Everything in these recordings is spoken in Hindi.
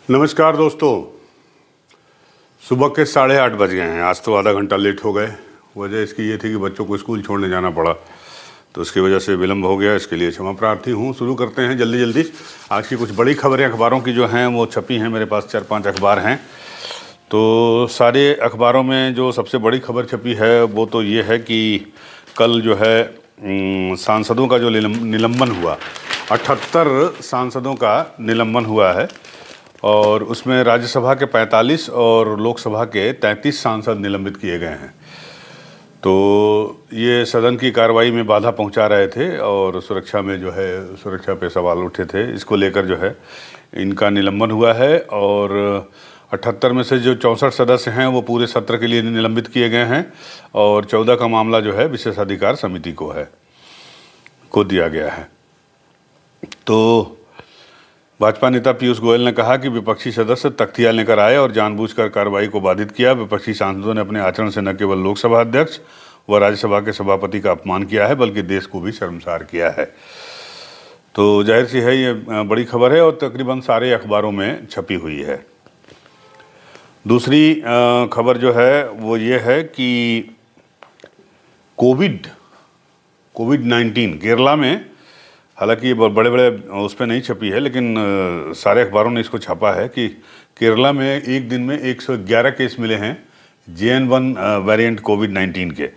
नमस्कार दोस्तों। सुबह के 8:30 बज गए हैं। आज तो आधा घंटा लेट हो गए। वजह इसकी ये थी कि बच्चों को स्कूल छोड़ने जाना पड़ा, तो उसकी वजह से विलम्ब हो गया। इसके लिए क्षमा प्रार्थी हूँ। शुरू करते हैं जल्दी जल्दी। आज की कुछ बड़ी खबरें अखबारों की जो हैं वो छपी हैं। मेरे पास 4-5 अखबार हैं। तो सारे अखबारों में जो सबसे बड़ी खबर छपी है वो तो ये है कि कल जो है सांसदों का जो निलंबन हुआ, 78 सांसदों का निलंबन हुआ है और उसमें राज्यसभा के 45 और लोकसभा के 33 सांसद निलंबित किए गए हैं। तो ये सदन की कार्रवाई में बाधा पहुंचा रहे थे और सुरक्षा में जो है सुरक्षा पे सवाल उठे थे। इसको लेकर जो है इनका निलंबन हुआ है और 78 में से जो 64 सदस्य हैं वो पूरे सत्र के लिए निलंबित किए गए हैं और 14 का मामला जो है विशेषाधिकार समिति को दिया गया है। तो भाजपा नेता पीयूष गोयल ने कहा कि विपक्षी सदस्य तख्तियां लेकर आए और जानबूझकर कार्रवाई को बाधित किया। विपक्षी सांसदों ने अपने आचरण से न केवल लोकसभा अध्यक्ष व राज्यसभा के सभापति का अपमान किया है बल्कि देश को भी शर्मसार किया है। तो जाहिर सी है ये बड़ी खबर है और तकरीबन सारे अखबारों में छपी हुई है। दूसरी खबर जो है वो ये है कि कोविड-19 केरला में, हालांकि ये बड़े बड़े उस पर नहीं छपी है लेकिन सारे अखबारों ने इसको छापा है कि केरला में एक दिन में 111 केस मिले हैं JN1 वेरिएंट कोविड-19 के।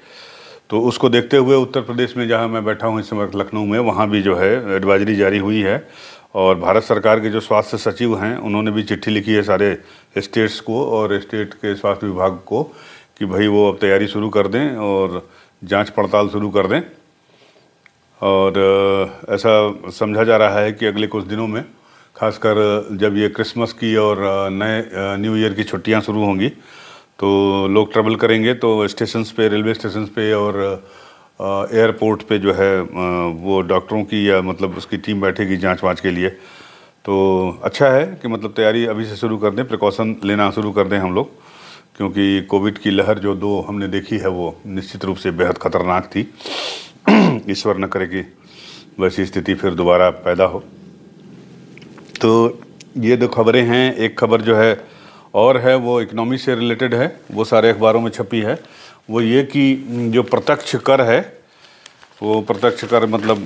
तो उसको देखते हुए उत्तर प्रदेश में, जहां मैं बैठा हूं इस समय लखनऊ में, वहां भी जो है एडवाइजरी जारी हुई है और भारत सरकार के जो स्वास्थ्य सचिव हैं उन्होंने भी चिट्ठी लिखी है सारे स्टेट्स को और स्टेट के स्वास्थ्य विभाग को कि भाई वो अब तैयारी शुरू कर दें और जाँच पड़ताल शुरू कर दें। और ऐसा समझा जा रहा है कि अगले कुछ दिनों में, खासकर जब ये क्रिसमस की और नए न्यू ईयर की छुट्टियां शुरू होंगी, तो लोग ट्रैवल करेंगे तो स्टेशंस पे, रेलवे स्टेशंस पे और एयरपोर्ट पे जो है वो डॉक्टरों की या मतलब उसकी टीम बैठेगी जांच वाँच के लिए। तो अच्छा है कि मतलब तैयारी अभी से शुरू कर दें, प्रिकॉशन लेना शुरू कर दें हम लोग, क्योंकि कोविड की लहर जो 2 हमने देखी है वो निश्चित रूप से बेहद खतरनाक थी। ईश्वर न करे कि वैसी स्थिति फिर दोबारा पैदा हो। तो ये 2 खबरें हैं। एक खबर जो है और है वो इकोनॉमी से रिलेटेड है, वो सारे अखबारों में छपी है। वो ये कि जो प्रत्यक्ष कर है, वो प्रत्यक्ष कर मतलब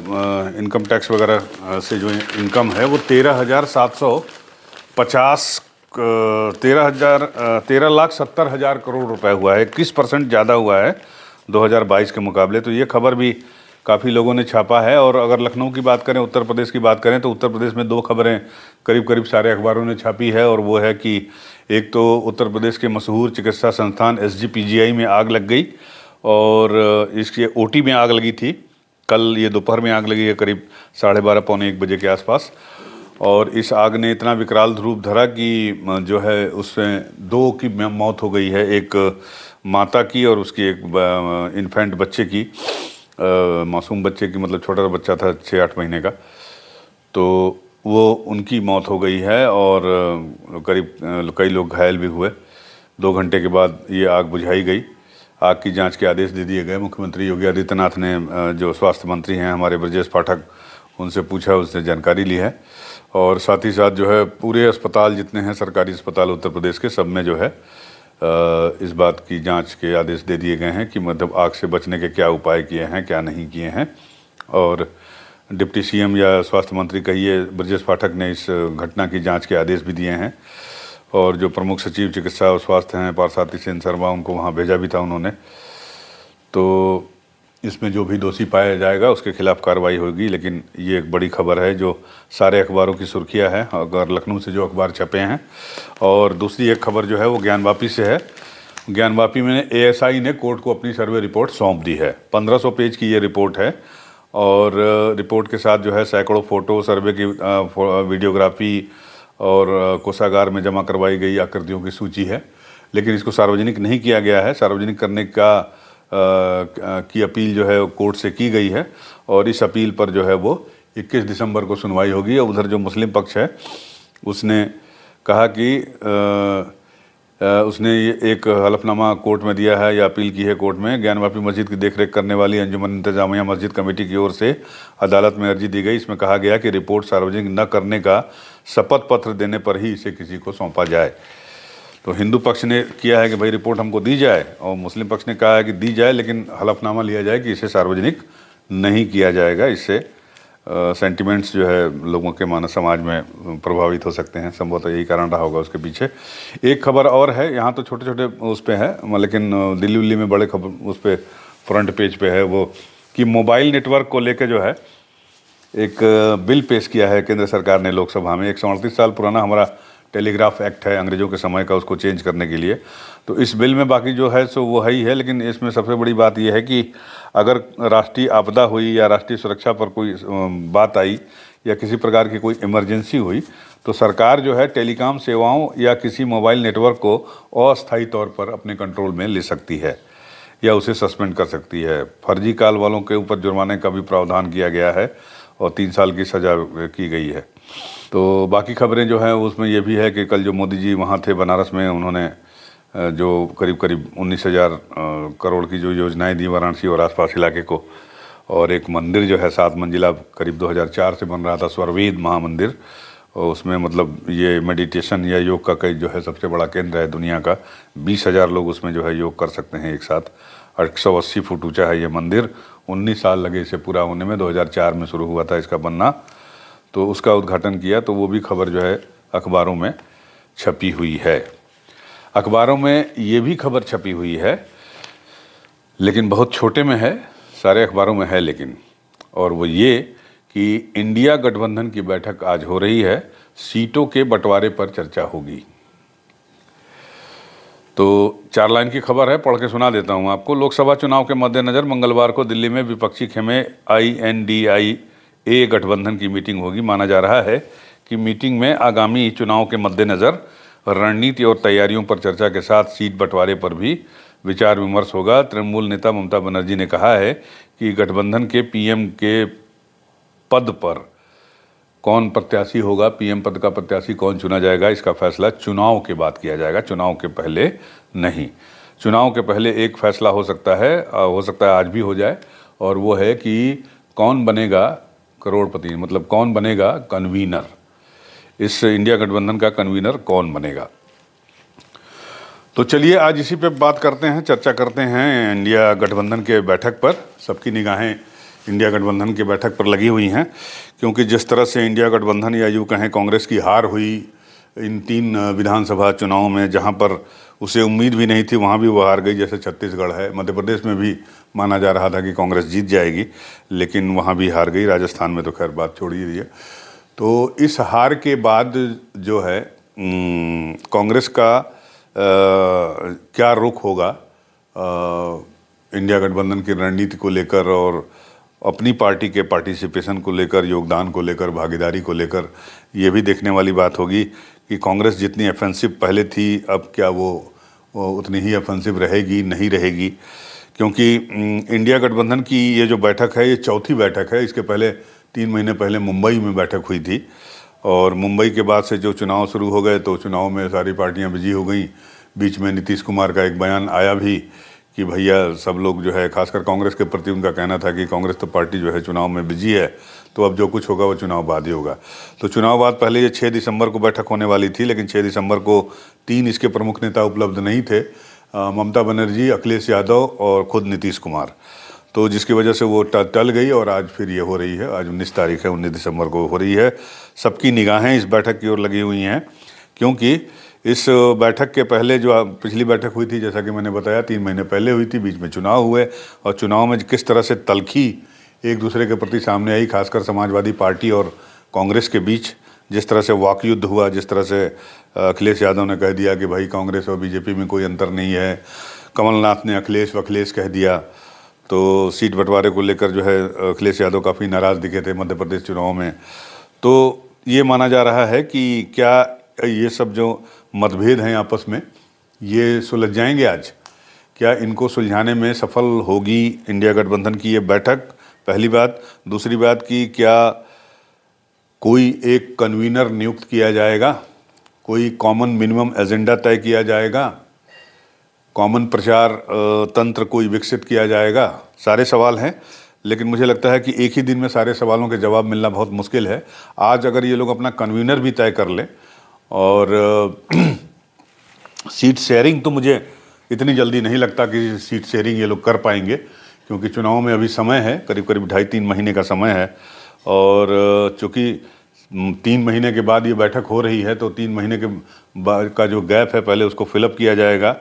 इनकम टैक्स वगैरह से जो इनकम है वो 13,70,000 करोड़ रुपए हुआ है। 21% ज़्यादा हुआ है 2022 के मुकाबले। तो ये खबर भी काफ़ी लोगों ने छापा है। और अगर लखनऊ की बात करें, उत्तर प्रदेश की बात करें, तो उत्तर प्रदेश में 2 खबरें करीब करीब सारे अखबारों ने छापी है और वो है कि एक तो उत्तर प्रदेश के मशहूर चिकित्सा संस्थान SGPGI में आग लग गई और इसके OT में आग लगी थी। कल ये दोपहर में आग लगी है करीब 12:30 पौने 1 बजे के आसपास। और इस आग ने इतना विकराल रूप धरा कि जो है उसमें 2 की मौत हो गई है, एक माता की और उसकी एक इन्फेंट बच्चे की, मासूम बच्चे की, मतलब छोटा बच्चा था 6-8 महीने का। तो वो उनकी मौत हो गई है और करीब कई लोग घायल भी हुए। 2 घंटे के बाद ये आग बुझाई गई। आग की जांच के आदेश दे दिए गए। मुख्यमंत्री योगी आदित्यनाथ ने जो स्वास्थ्य मंत्री हैं हमारे ब्रजेश पाठक, उनसे पूछा, उसने जानकारी ली है। और साथ ही साथ जो है पूरे अस्पताल जितने हैं सरकारी अस्पताल उत्तर प्रदेश के, सब में जो है इस बात की जांच के आदेश दे दिए गए हैं कि मतलब आग से बचने के क्या उपाय किए हैं, क्या नहीं किए हैं। और डिप्टी CM या स्वास्थ्य मंत्री कहिए, ब्रजेश पाठक ने इस घटना की जांच के आदेश भी दिए हैं। और जो प्रमुख सचिव चिकित्सा और स्वास्थ्य हैं पार्थसारथी सेन शर्मा, उनको वहाँ भेजा भी था उन्होंने। तो इसमें जो भी दोषी पाया जाएगा उसके खिलाफ कार्रवाई होगी। लेकिन ये एक बड़ी खबर है जो सारे अखबारों की सुर्खियां है, अगर लखनऊ से जो अखबार छपे हैं। और दूसरी एक खबर जो है वो ज्ञानवापी से है। ज्ञानवापी में ASI ने कोर्ट को अपनी सर्वे रिपोर्ट सौंप दी है। 1500 पेज की ये रिपोर्ट है और रिपोर्ट के साथ जो है सैकड़ों फ़ोटो, सर्वे की वीडियोग्राफी और कोषागार में जमा करवाई गई आकृतियों की सूची है। लेकिन इसको सार्वजनिक नहीं किया गया है। सार्वजनिक करने की अपील जो है कोर्ट से की गई है और इस अपील पर जो है वो 21 दिसंबर को सुनवाई होगी। और उधर जो मुस्लिम पक्ष है उसने कहा कि उसने ये एक हलफनामा कोर्ट में दिया है या अपील की है कोर्ट में। ज्ञानवापी मस्जिद की देखरेख करने वाली अंजुमन इंतजामिया मस्जिद कमेटी की ओर से अदालत में अर्जी दी गई। इसमें कहा गया कि रिपोर्ट सार्वजनिक न करने का शपथ पत्र देने पर ही इसे किसी को सौंपा जाए। तो हिंदू पक्ष ने किया है कि भाई रिपोर्ट हमको दी जाए, और मुस्लिम पक्ष ने कहा है कि दी जाए लेकिन हलफनामा लिया जाए कि इसे सार्वजनिक नहीं किया जाएगा। इससे सेंटिमेंट्स जो है लोगों के मानस समाज में प्रभावित हो सकते हैं, संभवतः यही कारण रहा होगा उसके पीछे। एक खबर और है, यहाँ तो छोटे छोटे उस पे है, लेकिन दिल्ली उल्ली में बड़े खबर उस पे फ्रंट पेज पे है वो, कि मोबाइल नेटवर्क को लेकर जो है एक बिल पेश किया है केंद्र सरकार ने लोकसभा में। 138 साल पुराना हमारा टेलीग्राफ एक्ट है अंग्रेज़ों के समय का, उसको चेंज करने के लिए। तो इस बिल में बाकी जो है सो वो है ही है, लेकिन इसमें सबसे बड़ी बात यह है कि अगर राष्ट्रीय आपदा हुई या राष्ट्रीय सुरक्षा पर कोई बात आई या किसी प्रकार की कोई इमरजेंसी हुई, तो सरकार जो है टेलीकॉम सेवाओं या किसी मोबाइल नेटवर्क को अस्थायी तौर पर अपने कंट्रोल में ले सकती है या उसे सस्पेंड कर सकती है। फर्जी कॉल वालों के ऊपर जुर्माने का भी प्रावधान किया गया है और 3 साल की सज़ा की गई है। तो बाकी खबरें जो हैं उसमें ये भी है कि कल जो मोदी जी वहाँ थे बनारस में, उन्होंने जो करीब करीब 19,000 करोड़ की जो योजनाएं दी वाराणसी और आसपास इलाके को, और एक मंदिर जो है 7 मंजिला करीब 2004 से बन रहा था, स्वरवेद महामंदिर, और उसमें मतलब ये मेडिटेशन या योग का कई जो है सबसे बड़ा केंद्र है दुनिया का। 20,000 लोग उसमें जो है योग कर सकते हैं एक साथ। 180 फुट ऊंचा है ये मंदिर। 19 साल लगे इसे पूरा होने में, 2004 में शुरू हुआ था इसका बनना। तो उसका उद्घाटन किया, तो वो भी खबर जो है अखबारों में छपी हुई है। अखबारों में ये भी खबर छपी हुई है, लेकिन बहुत छोटे में है, सारे अखबारों में है लेकिन, और वो ये कि इंडिया गठबंधन की बैठक आज हो रही है, सीटों के बंटवारे पर चर्चा होगी। तो 4 लाइन की खबर है, पढ़ के सुना देता हूँ आपको। लोकसभा चुनाव के मद्देनजर मंगलवार को दिल्ली में विपक्षी खेमे INDIA गठबंधन की मीटिंग होगी। माना जा रहा है कि मीटिंग में आगामी चुनाव के मद्देनजर रणनीति और तैयारियों पर चर्चा के साथ सीट बंटवारे पर भी विचार विमर्श होगा। तृणमूल नेता ममता बनर्जी ने कहा है कि गठबंधन के PM के पद पर कौन प्रत्याशी होगा, PM पद का प्रत्याशी कौन चुना जाएगा, इसका फैसला चुनाव के बाद किया जाएगा, चुनाव के पहले नहीं। चुनाव के पहले एक फैसला हो सकता है आज भी हो जाए, और वो है कि कौन बनेगा करोड़पति, मतलब कौन बनेगा कन्वीनर, इस इंडिया गठबंधन का कन्वीनर कौन बनेगा। तो चलिए आज इसी पे बात करते हैं, चर्चा करते हैं इंडिया गठबंधन के बैठक पर। सबकी निगाहें इंडिया गठबंधन की बैठक पर लगी हुई हैं, क्योंकि जिस तरह से इंडिया गठबंधन या यूँ कहें कांग्रेस की हार हुई इन 3 विधानसभा चुनाव में, जहां पर उसे उम्मीद भी नहीं थी वहां भी वो हार गई। जैसे छत्तीसगढ़ है, मध्य प्रदेश में भी माना जा रहा था कि कांग्रेस जीत जाएगी, लेकिन वहां भी हार गई। राजस्थान में तो खैर बात छोड़ ही दिए। तो इस हार के बाद जो है कांग्रेस का क्या रुख होगा इंडिया गठबंधन की रणनीति को लेकर, और अपनी पार्टी के पार्टिसिपेशन को लेकर, योगदान को लेकर, भागीदारी को लेकर, ये भी देखने वाली बात होगी कि कांग्रेस जितनी ऑफेंसिव पहले थी, अब क्या वो उतनी ही ऑफेंसिव रहेगी, नहीं रहेगी। क्योंकि इंडिया गठबंधन की ये जो बैठक है, ये चौथी बैठक है। इसके पहले 3 महीने पहले मुंबई में बैठक हुई थी, और मुंबई के बाद से जो चुनाव शुरू हो गए तो चुनाव में सारी पार्टियां बिजी हो गई। बीच में नीतीश कुमार का एक बयान आया भी कि भैया सब लोग जो है, खासकर कांग्रेस के प्रति उनका कहना था कि कांग्रेस तो पार्टी जो है चुनाव में बिजी है, तो अब जो कुछ होगा वो चुनाव बाद ही होगा। तो चुनाव बाद पहले ये 6 दिसंबर को बैठक होने वाली थी, लेकिन 6 दिसंबर को 3 इसके प्रमुख नेता उपलब्ध नहीं थे, ममता बनर्जी, अखिलेश यादव और खुद नीतीश कुमार। तो जिसकी वजह से वो टल गई, और आज फिर ये हो रही है। आज 19 तारीख है, 19 दिसंबर को हो रही है। सबकी निगाहें इस बैठक की ओर लगी हुई हैं, क्योंकि इस बैठक के पहले जो पिछली बैठक हुई थी, जैसा कि मैंने बताया 3 महीने पहले हुई थी, बीच में चुनाव हुए, और चुनाव में किस तरह से तल्खी एक दूसरे के प्रति सामने आई, खासकर समाजवादी पार्टी और कांग्रेस के बीच जिस तरह से वाक युद्ध हुआ, जिस तरह से अखिलेश यादव ने कह दिया कि भाई कांग्रेस और बीजेपी में कोई अंतर नहीं है, कमलनाथ ने अखिलेश वखिलेश कह दिया। तो सीट बंटवारे को लेकर जो है अखिलेश यादव काफ़ी नाराज़ दिखे थे मध्य प्रदेश चुनाव में। तो ये माना जा रहा है कि क्या ये सब जो मतभेद हैं आपस में, ये सुलझ जाएंगे आज? क्या इनको सुलझाने में सफल होगी इंडिया गठबंधन की ये बैठक? पहली बात। दूसरी बात कि क्या कोई एक कन्वीनर नियुक्त किया जाएगा कोई कॉमन मिनिमम एजेंडा तय किया जाएगा, कॉमन प्रचार तंत्र कोई विकसित किया जाएगा? सारे सवाल हैं, लेकिन मुझे लगता है कि एक ही दिन में सारे सवालों के जवाब मिलना बहुत मुश्किल है। आज अगर ये लोग अपना कन्वीनर भी तय कर लें और सीट शेयरिंग, तो मुझे इतनी जल्दी नहीं लगता कि सीट शेयरिंग ये लोग कर पाएंगे, क्योंकि चुनाव में अभी समय है, करीब करीब 2.5-3 महीने का समय है। और चूँकि 3 महीने के बाद ये बैठक हो रही है, तो 3 महीने के बाद का जो गैप है पहले उसको फिलअप किया जाएगा,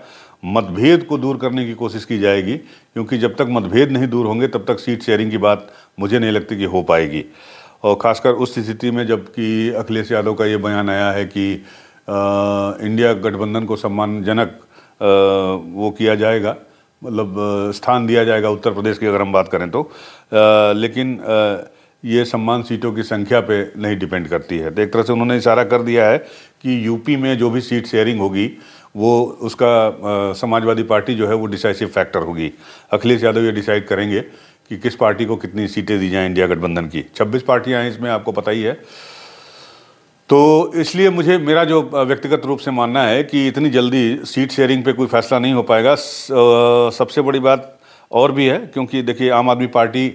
मतभेद को दूर करने की कोशिश की जाएगी, क्योंकि जब तक मतभेद नहीं दूर होंगे तब तक सीट शेयरिंग की बात मुझे नहीं लगती कि हो पाएगी। और ख़ासकर उस स्थिति में जबकि अखिलेश यादव का ये बयान आया है कि इंडिया गठबंधन को सम्मानजनक वो किया जाएगा, मतलब स्थान दिया जाएगा उत्तर प्रदेश की अगर हम बात करें तो, लेकिन ये सम्मान सीटों की संख्या पे नहीं डिपेंड करती है। तो एक तरह से उन्होंने इशारा कर दिया है कि यूपी में जो भी सीट शेयरिंग होगी वो उसका समाजवादी पार्टी जो है वो डिसाइसिव फैक्टर होगी। अखिलेश यादव ये डिसाइड करेंगे कि किस पार्टी को कितनी सीटें दी जाएं इंडिया गठबंधन की। 26 पार्टियां हैं इसमें, आपको पता ही है। तो इसलिए मुझे, मेरा जो व्यक्तिगत रूप से मानना है कि इतनी जल्दी सीट शेयरिंग पे कोई फैसला नहीं हो पाएगा। सबसे बड़ी बात और भी है, क्योंकि देखिए आम आदमी पार्टी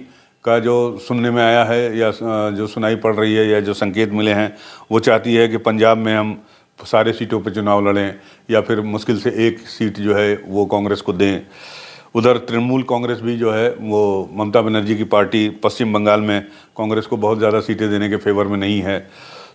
का जो सुनने में आया है या जो सुनाई पड़ रही है या जो संकेत मिले हैं, वो चाहती है कि पंजाब में हम सारे सीटों पे चुनाव लड़ें या फिर मुश्किल से एक सीट जो है वो कांग्रेस को दें। उधर तृणमूल कांग्रेस भी जो है वो ममता बनर्जी की पार्टी पश्चिम बंगाल में कांग्रेस को बहुत ज़्यादा सीटें देने के फेवर में नहीं है।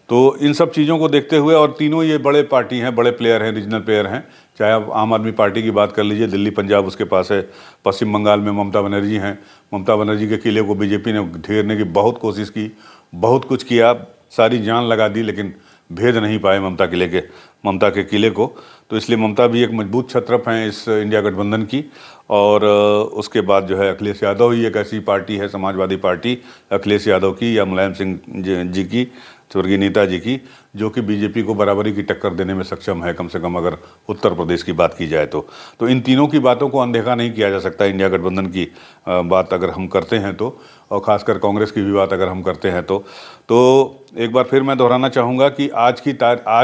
तो इन सब चीज़ों को देखते हुए, और तीनों ये बड़े पार्टी हैं, बड़े प्लेयर हैं, रीजनल प्लेयर हैं, चाहे आप आम आदमी पार्टी की बात कर लीजिए, दिल्ली पंजाब उसके पास है, पश्चिम बंगाल में ममता बनर्जी हैं। ममता बनर्जी के किले को बीजेपी ने घेरने की बहुत कोशिश की, बहुत कुछ किया, सारी जान लगा दी, लेकिन भेद नहीं पाए ममता के किले को। तो इसलिए ममता भी एक मजबूत छत्रप हैं इस इंडिया गठबंधन की। और उसके बाद जो है अखिलेश यादव ही एक ऐसी पार्टी है, समाजवादी पार्टी अखिलेश यादव की या मुलायम सिंह जी की, स्वर्गीय नेताजी की, जो कि बीजेपी को बराबरी की टक्कर देने में सक्षम है, कम से कम अगर उत्तर प्रदेश की बात की जाए तो इन तीनों की बातों को अनदेखा नहीं किया जा सकता। इंडिया गठबंधन की बात अगर हम करते हैं तो, और ख़ासकर कांग्रेस की भी बात अगर हम करते हैं तो एक बार फिर मैं दोहराना चाहूँगा कि आज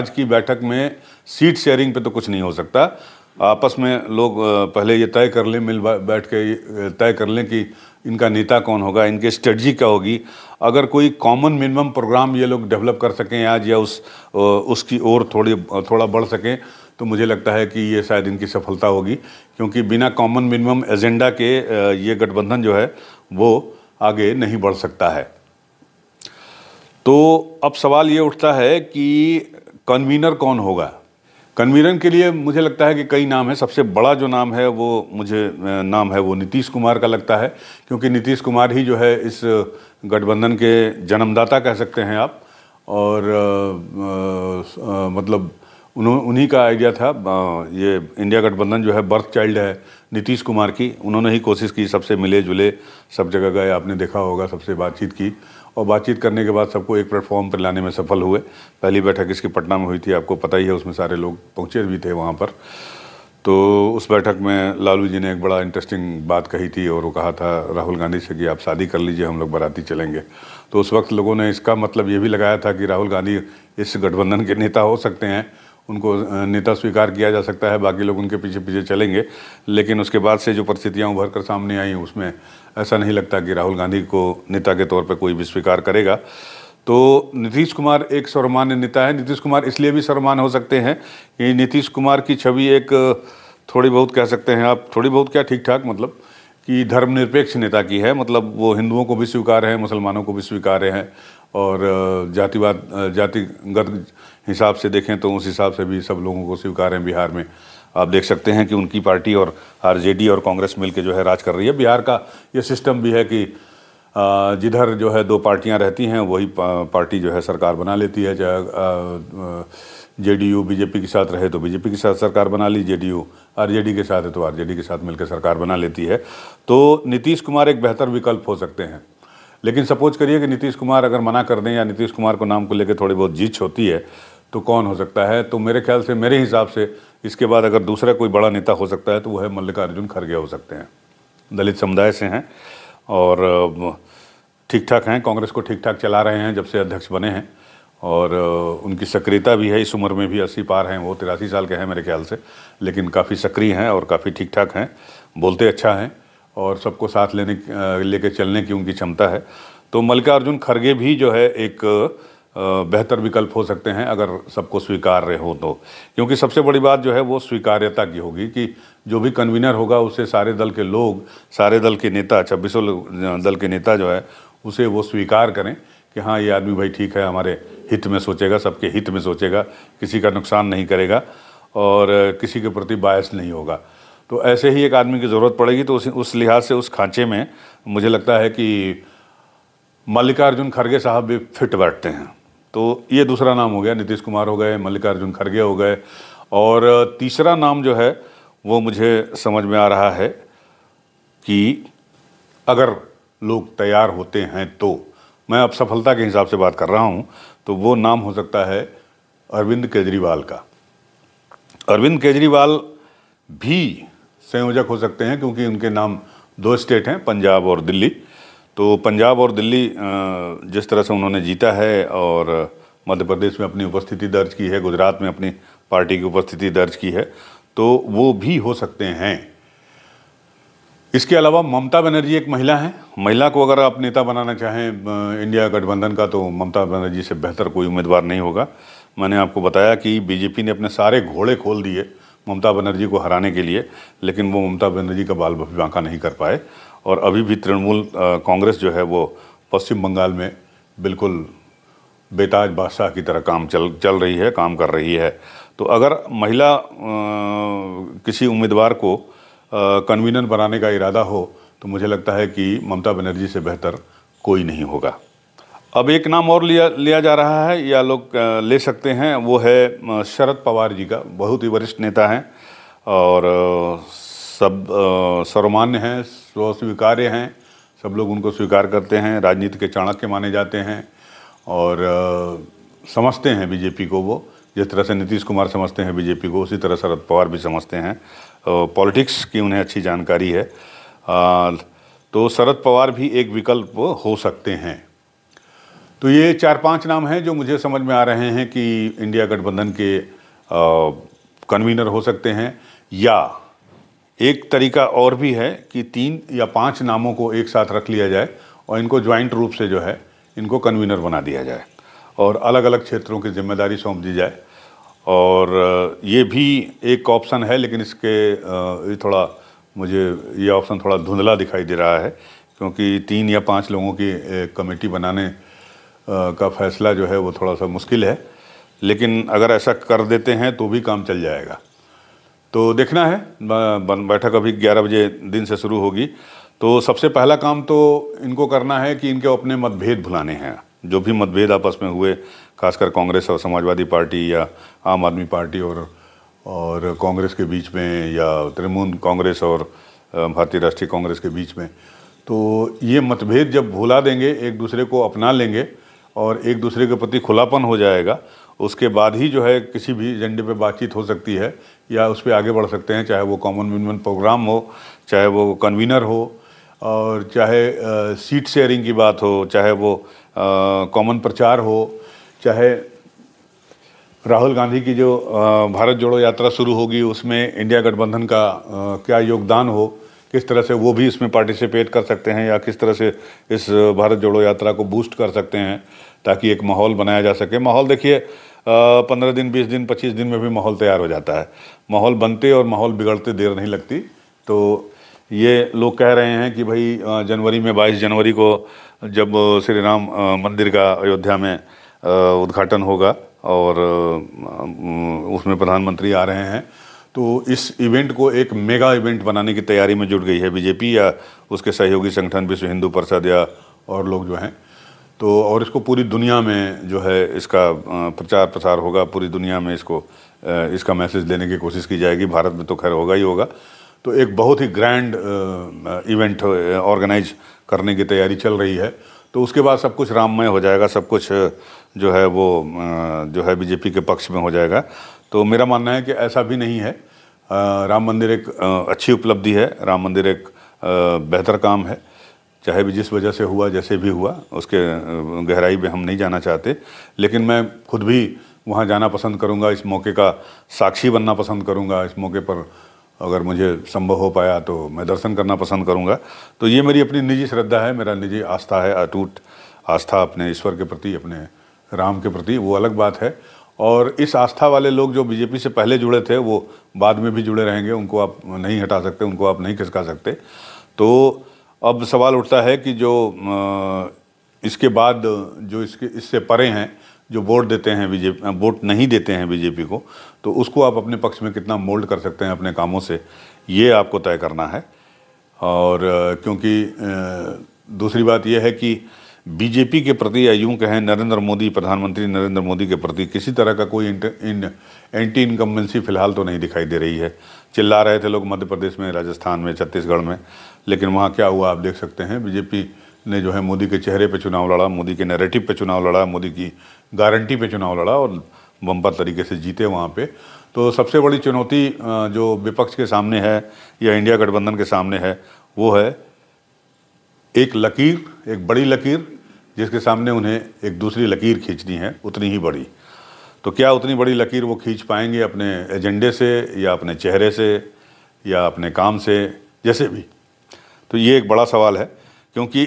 की बैठक में सीट शेयरिंग पे तो कुछ नहीं हो सकता। आपस में लोग पहले ये तय कर लें, बैठ के तय कर लें कि इनका नेता कौन होगा, इनकी स्ट्रेटजी क्या होगी। अगर कोई कॉमन मिनिमम प्रोग्राम ये लोग डेवलप कर सकें आज, या उसकी ओर थोड़ा बढ़ सकें, तो मुझे लगता है कि ये शायद इनकी सफलता होगी, क्योंकि बिना कॉमन मिनिमम एजेंडा के ये गठबंधन जो है वो आगे नहीं बढ़ सकता है। तो अब सवाल ये उठता है कि कन्वीनर कौन होगा। कन्वीनर के लिए मुझे लगता है कि कई नाम हैं। सबसे बड़ा जो नाम है वो नाम है वो नीतीश कुमार का लगता है, क्योंकि नीतीश कुमार ही जो है इस गठबंधन के जन्मदाता कह सकते हैं आप। और मतलब उन्हीं का आइडिया था। ये इंडिया गठबंधन जो है बर्थ चाइल्ड है नीतीश कुमार की। उन्होंने ही कोशिश की, सबसे मिले जुले, सब जगह गए, आपने देखा होगा, सबसे बातचीत की, और बातचीत करने के बाद सबको एक प्लेटफॉर्म पर लाने में सफल हुए। पहली बैठक इसकी पटना में हुई थी, आपको पता ही है, उसमें सारे लोग पहुँचे भी थे वहाँ पर। तो उस बैठक में लालू जी ने एक बड़ा इंटरेस्टिंग बात कही थी, और वो कहा था राहुल गांधी से कि आप शादी कर लीजिए, हम लोग बाराती चलेंगे। तो उस वक्त लोगों ने इसका मतलब ये भी लगाया था कि राहुल गांधी इस गठबंधन के नेता हो सकते हैं, उनको नेता स्वीकार किया जा सकता है, बाकी लोग उनके पीछे पीछे चलेंगे। लेकिन उसके बाद से जो परिस्थितियाँ उभर कर सामने आई, उसमें ऐसा नहीं लगता कि राहुल गांधी को नेता के तौर पर कोई भी स्वीकार करेगा। तो नीतीश कुमार एक सर्वमान्य नेता है। नीतीश कुमार इसलिए भी सर्वमान्य हो सकते हैं कि नीतीश कुमार की छवि एक थोड़ी बहुत कह सकते हैं आप, थोड़ी बहुत क्या, ठीक ठाक, मतलब कि धर्मनिरपेक्ष नेता की है। मतलब वो हिंदुओं को भी स्वीकार्य है, मुसलमानों को भी स्वीकार्य है, और जातिगत हिसाब से देखें तो उस हिसाब से भी सब लोगों को स्वीकार है। बिहार में आप देख सकते हैं कि उनकी पार्टी और आरजेडी और कांग्रेस मिलकर जो है राज कर रही है। बिहार का ये सिस्टम भी है कि जिधर जो है दो पार्टियां रहती हैं वही पार्टी जो है सरकार बना लेती है। चाहे जेडीयू बीजेपी के साथ रहे तो बीजेपी के साथ सरकार बना ली, जेडीयू आरजेडी के साथ है तो आरजेडी के साथ मिलकर सरकार बना लेती है। तो नीतीश कुमार एक बेहतर विकल्प हो सकते हैं। लेकिन सपोज करिए कि नीतीश कुमार अगर मना कर दें या नीतीश कुमार को नाम को लेकर थोड़ी बहुत जीत होती है तो कौन हो सकता है? तो मेरे ख्याल से, मेरे हिसाब से इसके बाद अगर दूसरा कोई बड़ा नेता हो सकता है तो वो है मल्लिकार्जुन खड़गे हो सकते हैं। दलित समुदाय से हैं और ठीक ठाक हैं, कांग्रेस को ठीक ठाक चला रहे हैं जब से अध्यक्ष बने हैं। और उनकी सक्रियता भी है। इस उम्र में भी 80 पार हैं, वो 83 साल के हैं मेरे ख्याल से, लेकिन काफ़ी सक्रिय हैं और काफ़ी ठीक ठाक हैं, बोलते अच्छा हैं और सबको साथ लेके चलने की उनकी क्षमता है। तो मल्लिकार्जुन खड़गे भी जो है एक बेहतर विकल्प हो सकते हैं अगर सबको स्वीकार्य हो तो, क्योंकि सबसे बड़ी बात जो है वो स्वीकार्यता की होगी कि जो भी कन्वीनर होगा उसे सारे दल के लोग, सारे दल के नेता, 26 दल के नेता जो है उसे वो स्वीकार करें कि हाँ ये आदमी भाई ठीक है, हमारे हित में सोचेगा, सबके हित में सोचेगा, किसी का नुकसान नहीं करेगा और किसी के प्रति बायस नहीं होगा। तो ऐसे ही एक आदमी की ज़रूरत पड़ेगी। तो उस लिहाज से उस खांचे में मुझे लगता है कि मल्लिकार्जुन खड़गे साहब भी फिट बैठते हैं। तो ये दूसरा नाम हो गया, नीतीश कुमार हो गए, मल्लिकार्जुन खड़गे हो गए। और तीसरा नाम जो है वो मुझे समझ में आ रहा है कि अगर लोग तैयार होते हैं तो, मैं अब सफलता के हिसाब से बात कर रहा हूँ, तो वो नाम हो सकता है अरविंद केजरीवाल का। अरविंद केजरीवाल भी संयोजक हो सकते हैं क्योंकि उनके नाम 2 स्टेट हैं, पंजाब और दिल्ली। तो पंजाब और दिल्ली जिस तरह से उन्होंने जीता है और मध्य प्रदेश में अपनी उपस्थिति दर्ज की है, गुजरात में अपनी पार्टी की उपस्थिति दर्ज की है, तो वो भी हो सकते हैं। इसके अलावा ममता बनर्जी एक महिला हैं। महिला को अगर आप नेता बनाना चाहें इंडिया गठबंधन का, तो ममता बनर्जी से बेहतर कोई उम्मीदवार नहीं होगा। मैंने आपको बताया कि बीजेपी ने अपने सारे घोड़े खोल दिए ममता बनर्जी को हराने के लिए, लेकिन वो ममता बनर्जी का बाल भी बांका नहीं कर पाए। और अभी भी तृणमूल कांग्रेस जो है वो पश्चिम बंगाल में बिल्कुल बेताज बादशाह की तरह चल रही है, काम कर रही है। तो अगर महिला किसी उम्मीदवार को कन्वीनर बनाने का इरादा हो तो मुझे लगता है कि ममता बनर्जी से बेहतर कोई नहीं होगा। अब एक नाम और लिया जा रहा है, या लोग ले सकते हैं, वो है शरद पवार जी का। बहुत ही वरिष्ठ नेता हैं और सब सर्वमान्य हैं, स्वीकार्य हैं, सब लोग उनको स्वीकार करते हैं, राजनीति के चाणक्य माने जाते हैं और समझते हैं बीजेपी को। वो जिस तरह से नीतीश कुमार समझते हैं बीजेपी को, उसी तरह शरद पवार भी समझते हैं। पॉलिटिक्स की उन्हें अच्छी जानकारी है। तो शरद पवार भी एक विकल्प हो सकते हैं। तो ये 4-5 नाम हैं जो मुझे समझ में आ रहे हैं कि इंडिया गठबंधन के कन्वीनर हो सकते हैं। या एक तरीका और भी है कि 3 या 5 नामों को एक साथ रख लिया जाए और इनको ज्वाइंट रूप से जो है इनको कन्वीनर बना दिया जाए और अलग अलग क्षेत्रों की जिम्मेदारी सौंप दी जाए। और ये भी एक ऑप्शन है, लेकिन इसके थोड़ा मुझे ये ऑप्शन थोड़ा धुंधला दिखाई दे रहा है, क्योंकि 3 या 5 लोगों की कमेटी बनाने का फैसला जो है वो थोड़ा सा मुश्किल है। लेकिन अगर ऐसा कर देते हैं तो भी काम चल जाएगा। तो देखना है, बैठक अभी 11 बजे दिन से शुरू होगी। तो सबसे पहला काम तो इनको करना है कि इनके अपने मतभेद भुलाने हैं। जो भी मतभेद आपस में हुए, खासकर कांग्रेस और समाजवादी पार्टी या आम आदमी पार्टी और कांग्रेस के बीच में, या तृणमूल कांग्रेस और भारतीय राष्ट्रीय कांग्रेस के बीच में, तो ये मतभेद जब भुला देंगे, एक दूसरे को अपना लेंगे और एक दूसरे के प्रति खुलापन हो जाएगा, उसके बाद ही जो है किसी भी एजेंडे पे बातचीत हो सकती है या उस पर आगे बढ़ सकते हैं। चाहे वो कॉमन मिनिमम प्रोग्राम हो, चाहे वो कन्वीनर हो, और चाहे सीट शेयरिंग की बात हो, चाहे वो कॉमन प्रचार हो, चाहे राहुल गांधी की जो भारत जोड़ो यात्रा शुरू होगी उसमें इंडिया गठबंधन का क्या योगदान हो, किस तरह से वो भी इसमें पार्टिसिपेट कर सकते हैं या किस तरह से इस भारत जोड़ो यात्रा को बूस्ट कर सकते हैं ताकि एक माहौल बनाया जा सके। माहौल देखिए 15 दिन, 20 दिन, 25 दिन में भी माहौल तैयार हो जाता है। माहौल बनते और माहौल बिगड़ते देर नहीं लगती। तो ये लोग कह रहे हैं कि भाई जनवरी में 22 जनवरी को जब श्री राम मंदिर का अयोध्या में उद्घाटन होगा और उसमें प्रधानमंत्री आ रहे हैं, तो इस इवेंट को एक मेगा इवेंट बनाने की तैयारी में जुट गई है बीजेपी या उसके सहयोगी संगठन विश्व हिंदू परिषद या और लोग जो हैं। तो और इसको पूरी दुनिया में जो है इसका प्रचार प्रसार होगा, पूरी दुनिया में इसका मैसेज देने की कोशिश की जाएगी। भारत में तो खैर होगा ही होगा। तो एक बहुत ही ग्रैंड इवेंट ऑर्गेनाइज करने की तैयारी चल रही है। तो उसके बाद सब कुछ राममय हो जाएगा, सब कुछ जो है वो जो है बीजेपी के पक्ष में हो जाएगा। तो मेरा मानना है कि ऐसा भी नहीं है। राम मंदिर एक अच्छी उपलब्धि है, राम मंदिर एक बेहतर काम है। चाहे भी जिस वजह से हुआ, जैसे भी हुआ, उसके गहराई में हम नहीं जाना चाहते, लेकिन मैं खुद भी वहाँ जाना पसंद करूँगा, इस मौके का साक्षी बनना पसंद करूँगा। इस मौके पर अगर मुझे संभव हो पाया तो मैं दर्शन करना पसंद करूँगा। तो ये मेरी अपनी निजी श्रद्धा है, मेरा निजी आस्था है, अटूट आस्था अपने ईश्वर के प्रति, अपने राम के प्रति, वो अलग बात है। और इस आस्था वाले लोग जो बीजेपी से पहले जुड़े थे वो बाद में भी जुड़े रहेंगे, उनको आप नहीं हटा सकते, उनको आप नहीं खिसका सकते। तो अब सवाल उठता है कि जो इसके बाद जो इससे परे हैं, जो वोट देते हैं बीजेपी, वोट नहीं देते हैं बीजेपी को, तो उसको आप अपने पक्ष में कितना मोल्ड कर सकते हैं अपने कामों से, ये आपको तय करना है। और क्योंकि दूसरी बात यह है कि बीजेपी के प्रति, या यूँ कहें नरेंद्र मोदी, प्रधानमंत्री नरेंद्र मोदी के प्रति किसी तरह का कोई एंटी इनकम्बेंसी फिलहाल तो नहीं दिखाई दे रही है। चिल्ला रहे थे लोग मध्य प्रदेश में, राजस्थान में, छत्तीसगढ़ में, लेकिन वहाँ क्या हुआ आप देख सकते हैं। बीजेपी ने जो है मोदी के चेहरे पे चुनाव लड़ा, मोदी के नैरेटिव पे चुनाव लड़ा, मोदी की गारंटी पे चुनाव लड़ा और बम्पर तरीके से जीते वहाँ पे। तो सबसे बड़ी चुनौती जो विपक्ष के सामने है या इंडिया गठबंधन के सामने है, वो है एक लकीर, एक बड़ी लकीर, जिसके सामने उन्हें एक दूसरी लकीर खींचनी है, उतनी ही बड़ी। तो क्या उतनी बड़ी लकीर वो खींच पाएंगे अपने एजेंडे से, या अपने चेहरे से, या अपने काम से, जैसे भी। तो ये एक बड़ा सवाल है, क्योंकि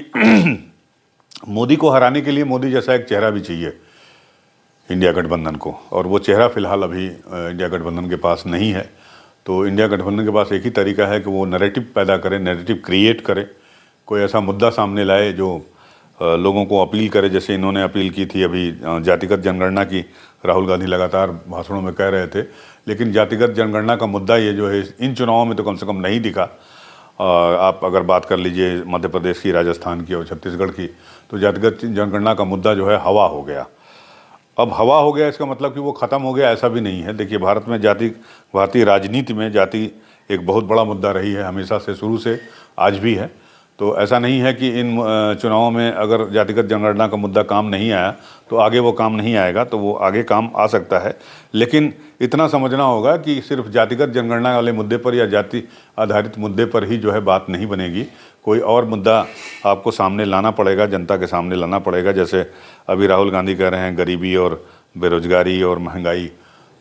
मोदी को हराने के लिए मोदी जैसा एक चेहरा भी चाहिए इंडिया गठबंधन को, और वो चेहरा फिलहाल अभी इंडिया गठबंधन के पास नहीं है। तो इंडिया गठबंधन के पास एक ही तरीका है कि वो नैरेटिव पैदा करे, नैरेटिव क्रिएट करे, कोई ऐसा मुद्दा सामने लाए जो लोगों को अपील करे, जैसे इन्होंने अपील की थी अभी जातिगत जनगणना की। राहुल गांधी लगातार भाषणों में कह रहे थे, लेकिन जातिगत जनगणना का मुद्दा ये जो है इन चुनावों में तो कम से कम नहीं दिखा। आप अगर बात कर लीजिए मध्य प्रदेश की, राजस्थान की और छत्तीसगढ़ की, तो जातिगत जनगणना का मुद्दा जो है हवा हो गया। अब हवा हो गया इसका मतलब कि वो ख़त्म हो गया, ऐसा भी नहीं है। देखिए, भारत में भारतीय राजनीति में जाति एक बहुत बड़ा मुद्दा रही है, हमेशा से, शुरू से, आज भी है। तो ऐसा नहीं है कि इन चुनावों में अगर जातिगत जनगणना का मुद्दा काम नहीं आया तो आगे वो काम नहीं आएगा, तो वो आगे काम आ सकता है। लेकिन इतना समझना होगा कि सिर्फ जातिगत जनगणना वाले मुद्दे पर या जाति आधारित मुद्दे पर ही जो है बात नहीं बनेगी, कोई और मुद्दा आपको सामने लाना पड़ेगा, जनता के सामने लाना पड़ेगा। जैसे अभी राहुल गांधी कह रहे हैं गरीबी और बेरोजगारी और महंगाई,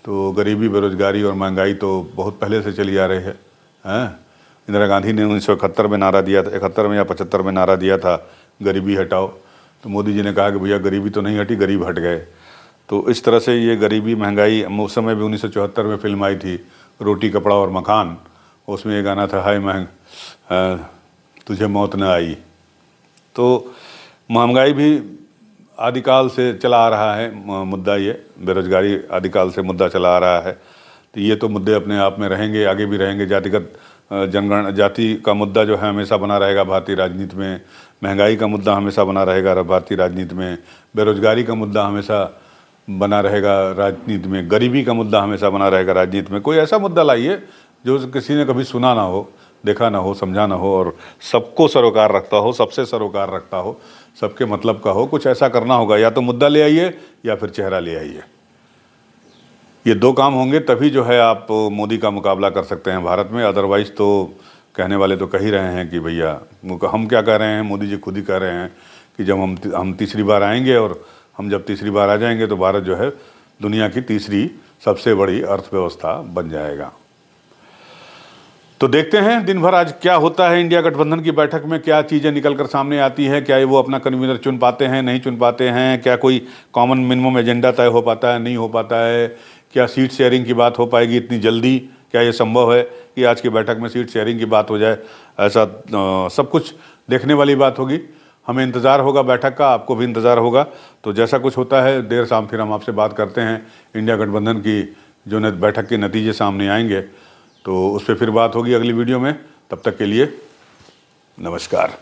तो गरीबी, बेरोजगारी और महंगाई तो बहुत पहले से चली आ रही है। इंदिरा गांधी ने 1971 में नारा दिया था, 71 में या 75 में नारा दिया था, गरीबी हटाओ। तो मोदी जी ने कहा कि भैया गरीबी तो नहीं हटी, गरीब हट गए। तो इस तरह से ये गरीबी, महंगाई, उस समय भी 1974 में फिल्म आई थी रोटी कपड़ा और मकान, उसमें ये गाना था, हाय तुझे मौत न आई। तो महंगाई भी आदिकाल से चला आ रहा है मुद्दा, ये बेरोजगारी आदिकाल से मुद्दा चला आ रहा है। तो ये तो मुद्दे अपने आप में रहेंगे, आगे भी रहेंगे। जातिगत जनगणना, जाति का मुद्दा जो है हमेशा बना रहेगा भारतीय राजनीति में, महंगाई का मुद्दा हमेशा बना रहेगा भारतीय राजनीति में, बेरोजगारी का मुद्दा हमेशा बना रहेगा राजनीति में, गरीबी का मुद्दा हमेशा बना रहेगा राजनीति में। कोई ऐसा मुद्दा लाइए जो किसी ने कभी सुना ना हो, देखा ना हो, समझा ना हो, और सबको सरोकार रखता हो, सबसे सरोकार रखता हो, सबके मतलब का हो। कुछ ऐसा करना होगा, या तो मुद्दा ले आइए या फिर चेहरा ले आइए। ये दो काम होंगे तभी जो है आप मोदी का मुकाबला कर सकते हैं भारत में। अदरवाइज़ तो कहने वाले तो कह ही रहे हैं कि भैया, हम क्या कह रहे हैं, मोदी जी खुद ही कह रहे हैं कि जब हम तीसरी बार आएंगे, और हम जब तीसरी बार आ जाएंगे तो भारत जो है दुनिया की तीसरी सबसे बड़ी अर्थव्यवस्था बन जाएगा। तो देखते हैं दिन भर आज क्या होता है। इंडिया गठबंधन की बैठक में क्या चीज़ें निकल कर सामने आती हैं, क्या वो अपना कन्वीनर चुन पाते हैं, नहीं चुन पाते हैं, क्या कोई कॉमन मिनिमम एजेंडा तय हो पाता है, नहीं हो पाता है, क्या सीट शेयरिंग की बात हो पाएगी इतनी जल्दी, क्या ये संभव है कि आज की बैठक में सीट शेयरिंग की बात हो जाए। ऐसा सब कुछ देखने वाली बात होगी। हमें इंतज़ार होगा बैठक का, आपको भी इंतज़ार होगा। तो जैसा कुछ होता है देर शाम फिर हम आपसे बात करते हैं। इंडिया गठबंधन की जो बैठक के नतीजे सामने आएंगे तो उस पर फिर बात होगी अगली वीडियो में। तब तक के लिए नमस्कार।